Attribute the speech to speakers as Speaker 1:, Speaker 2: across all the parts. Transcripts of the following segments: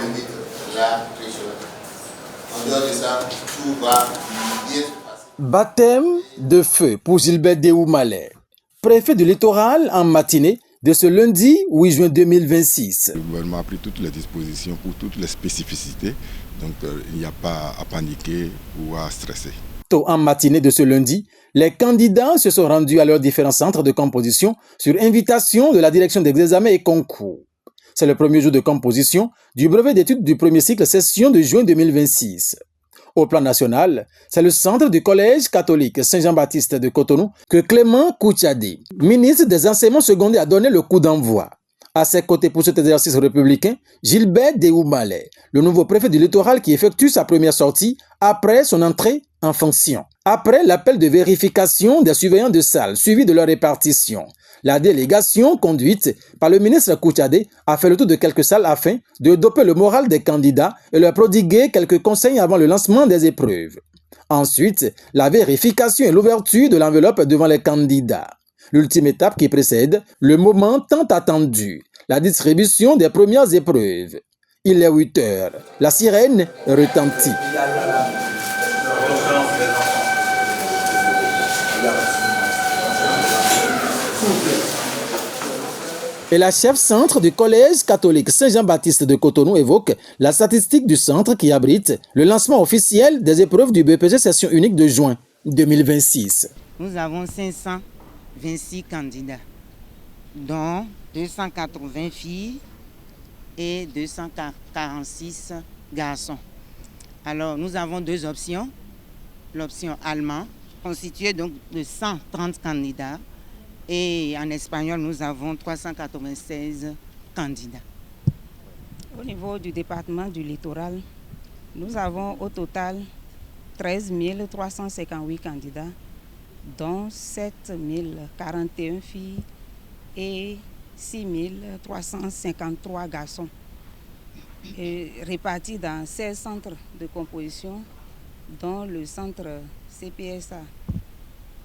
Speaker 1: limite là très chaud. En dehors de ça, tout va bien se passer.
Speaker 2: Baptême de feu pour Gilbert Déoumalé, préfet du littoral en matinée de ce lundi 8 juin 2026.
Speaker 3: Le gouvernement a pris toutes les dispositions pour toutes les spécificités, donc il n'y a pas à paniquer ou à stresser.
Speaker 2: Tôt en matinée de ce lundi, les candidats se sont rendus à leurs différents centres de composition sur invitation de la direction des examens et concours. C'est le premier jour de composition du brevet d'études du premier cycle session de juin 2026. Au plan national, c'est le centre du collège catholique Saint-Jean-Baptiste de Cotonou que Clément Koutiadé, ministre des enseignements secondaires, a donné le coup d'envoi. À ses côtés pour cet exercice républicain, Gilbert Déoumalé, le nouveau préfet du littoral qui effectue sa première sortie après son entrée en fonction. Après l'appel de vérification des surveillants de salle suivi de leur répartition, la délégation conduite par le ministre Koutiadé a fait le tour de quelques salles afin de doper le moral des candidats et leur prodiguer quelques conseils avant le lancement des épreuves. Ensuite, la vérification et l'ouverture de l'enveloppe devant les candidats. L'ultime étape qui précède le moment tant attendu, la distribution des premières épreuves. Il est 8 heures, la sirène retentit. Et la chef-centre du collège catholique Saint-Jean-Baptiste de Cotonou évoque la statistique du centre qui abrite le lancement officiel des épreuves du BEPC session unique de juin 2026.
Speaker 4: Nous avons 526 candidats, dont 280 filles et 246 garçons. Alors, nous avons deux options. L'option allemand, constituée donc de 130 candidats, et en espagnol, nous avons 396 candidats.
Speaker 5: Au niveau du département du littoral, nous avons au total 13 358 candidats, dont 7 041 filles et 6 353 garçons, et répartis dans 16 centres de composition, dont le centre CPSA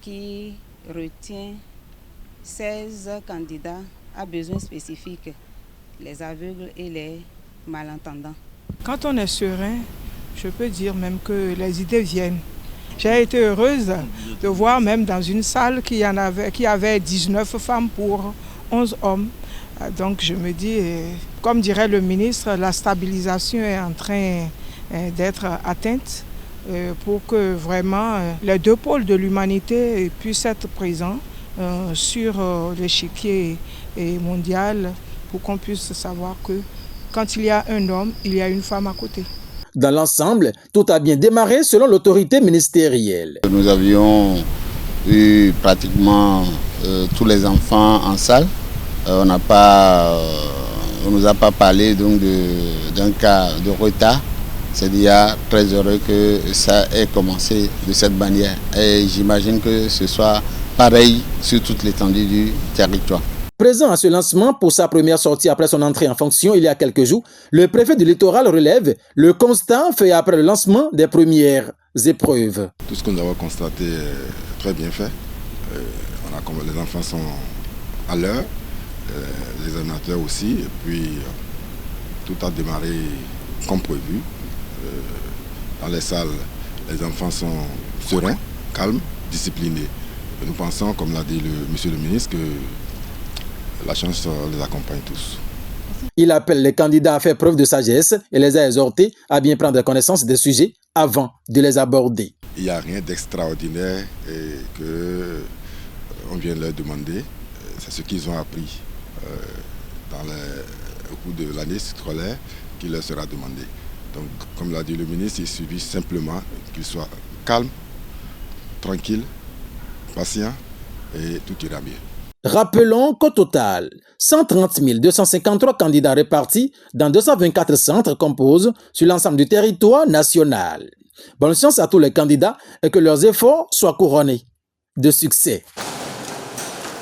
Speaker 5: qui retient 16 candidats à besoins spécifiques, les aveugles et les malentendants.
Speaker 6: Quand on est serein, je peux dire même que les idées viennent. J'ai été heureuse de voir même dans une salle qui avait 19 femmes pour 11 hommes. Donc je me dis, comme dirait le ministre, la stabilisation est en train d'être atteinte pour que vraiment les deux pôles de l'humanité puissent être présents sur l'échiquier mondial pour qu'on puisse savoir que quand il y a un homme, il y a une femme à côté.
Speaker 2: Dans l'ensemble, tout a bien démarré selon l'autorité ministérielle. Nous
Speaker 1: avions eu pratiquement tous les enfants en salle. On nous a pas parlé donc d'un cas de retard. C'est déjà très heureux que ça ait commencé de cette manière. Et j'imagine que ce soit pareil sur toute l'étendue du territoire.
Speaker 2: Présent à ce lancement pour sa première sortie après son entrée en fonction il y a quelques jours, le préfet du littoral relève le constat fait après le lancement des premières épreuves.
Speaker 3: Tout ce que nous avons constaté est très bien fait. Les enfants sont à l'heure, les examinateurs aussi, et puis tout a démarré comme prévu. Dans les salles, les enfants sont sereins, calmes, disciplinés. Et nous pensons, comme l'a dit monsieur le ministre, que la chance les accompagne tous.
Speaker 2: Il appelle les candidats à faire preuve de sagesse et les a exhortés à bien prendre connaissance des sujets avant de les aborder.
Speaker 3: Il n'y a rien d'extraordinaire qu'on vient leur demander. C'est ce qu'ils ont appris au cours de l'année scolaire qui leur sera demandé. Donc, comme l'a dit le ministre, il suffit simplement qu'ils soient calmes, tranquilles, patients et tout ira bien.
Speaker 2: Rappelons qu'au total, 130 253 candidats répartis dans 224 centres composent sur l'ensemble du territoire national. Bonne chance à tous les candidats et que leurs efforts soient couronnés de succès.